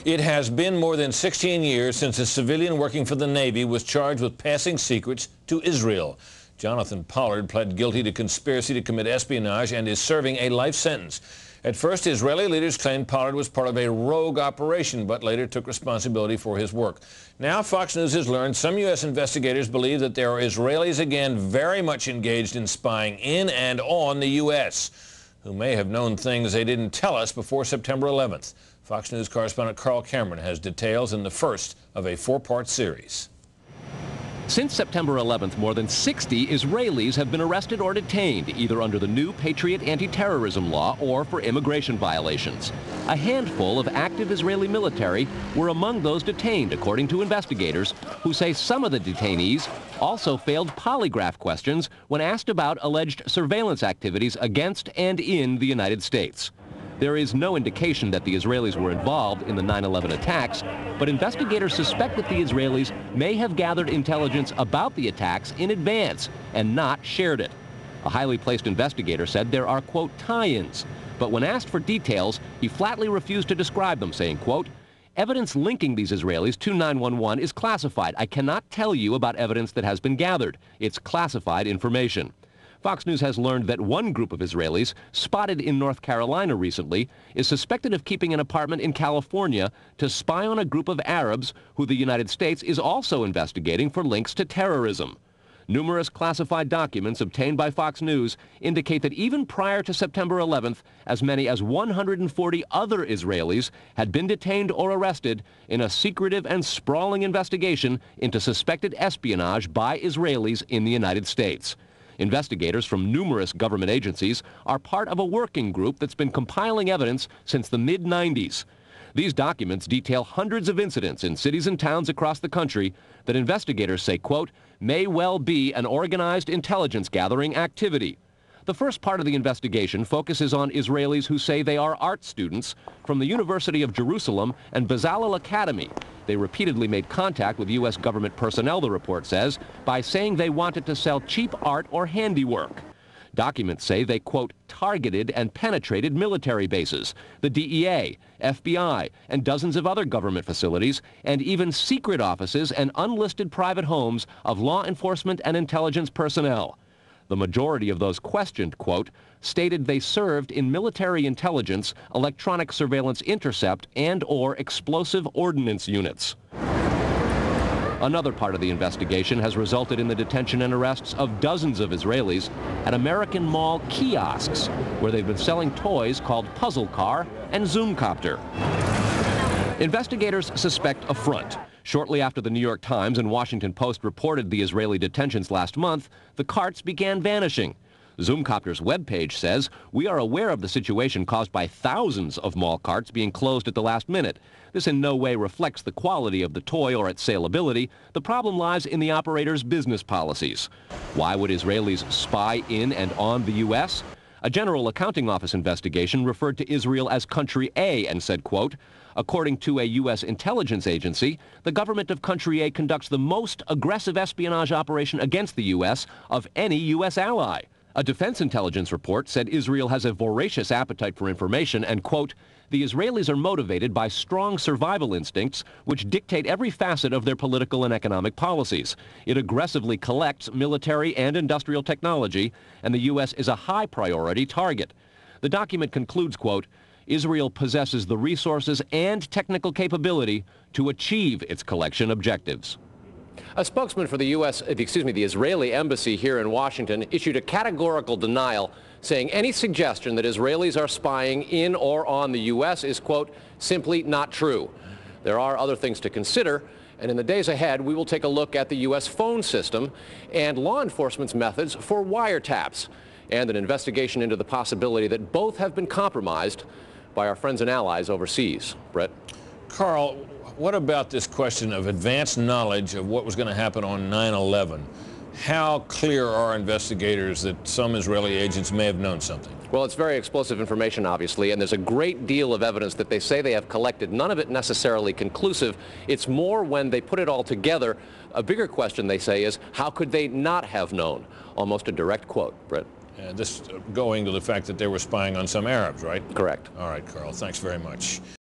It has been more than 16 years since a civilian working for the Navy was charged with passing secrets to Israel. Jonathan Pollard pled guilty to conspiracy to commit espionage and is serving a life sentence. At first, Israeli leaders claimed Pollard was part of a rogue operation, but later took responsibility for his work. Now, Fox News has learned some U.S. investigators believe that there are Israelis again very much engaged in spying in and on the U.S., who may have known things they didn't tell us before September 11th. Fox News correspondent Carl Cameron has details in the first of a four-part series. Since September 11th, more than 60 Israelis have been arrested or detained, either under the new Patriot anti-terrorism law or for immigration violations. A handful of active Israeli military were among those detained, according to investigators, who say some of the detainees also failed polygraph questions when asked about alleged surveillance activities against and in the United States. There is no indication that the Israelis were involved in the 9/11 attacks, but investigators suspect that the Israelis may have gathered intelligence about the attacks in advance and not shared it. A highly placed investigator said there are, quote, tie-ins, but when asked for details, he flatly refused to describe them, saying, quote, evidence linking these Israelis to 911 is classified. I cannot tell you about evidence that has been gathered. It's classified information. Fox News has learned that one group of Israelis, spotted in North Carolina recently, is suspected of keeping an apartment in California to spy on a group of Arabs who the United States is also investigating for links to terrorism. Numerous classified documents obtained by Fox News indicate that even prior to September 11th, as many as 140 other Israelis had been detained or arrested in a secretive and sprawling investigation into suspected espionage by Israelis in the United States. Investigators from numerous government agencies are part of a working group that's been compiling evidence since the mid-90s. These documents detail hundreds of incidents in cities and towns across the country that investigators say, quote, may well be an organized intelligence gathering activity. The first part of the investigation focuses on Israelis who say they are art students from the University of Jerusalem and Bezalel Academy. They repeatedly made contact with U.S. government personnel, the report says, by saying they wanted to sell cheap art or handiwork. Documents say they, quote, targeted and penetrated military bases, the DEA, FBI, and dozens of other government facilities, and even secret offices and unlisted private homes of law enforcement and intelligence personnel. The majority of those questioned, quote, stated they served in military intelligence, electronic surveillance intercept, and/or explosive ordnance units. Another part of the investigation has resulted in the detention and arrests of dozens of Israelis at American Mall kiosks, where they've been selling toys called Puzzle Car and Zoomcopter. Investigators suspect a front. Shortly after the New York Times and Washington Post reported the Israeli detentions last month, the carts began vanishing. Zoomcopter's webpage says, we are aware of the situation caused by thousands of mall carts being closed at the last minute. This in no way reflects the quality of the toy or its saleability. The problem lies in the operator's business policies. Why would Israelis spy in and on the U.S.? A General Accounting Office investigation referred to Israel as Country A and said, quote, according to a U.S. intelligence agency, the government of Country A conducts the most aggressive espionage operation against the U.S. of any U.S. ally. A defense intelligence report said Israel has a voracious appetite for information and, quote, the Israelis are motivated by strong survival instincts which dictate every facet of their political and economic policies. It aggressively collects military and industrial technology, and the U.S. is a high priority target. The document concludes, quote, Israel possesses the resources and technical capability to achieve its collection objectives. A spokesman for the the Israeli embassy here in Washington issued a categorical denial, saying any suggestion that Israelis are spying in or on the U.S. is, quote, simply not true. There are other things to consider, and in the days ahead, we will take a look at the U.S. phone system and law enforcement's methods for wiretaps, and an investigation into the possibility that both have been compromised by our friends and allies overseas. Brett? Carl, what about this question of advanced knowledge of what was going to happen on 9/11? How clear are investigators that some Israeli agents may have known something? Well, it's very explosive information, obviously, and there's a great deal of evidence that they say they have collected, none of it necessarily conclusive. It's more when they put it all together. A bigger question, they say, is how could they not have known? Almost a direct quote, Brett. This going to the fact that they were spying on some Arabs, right? Correct. All right, Carl, thanks very much.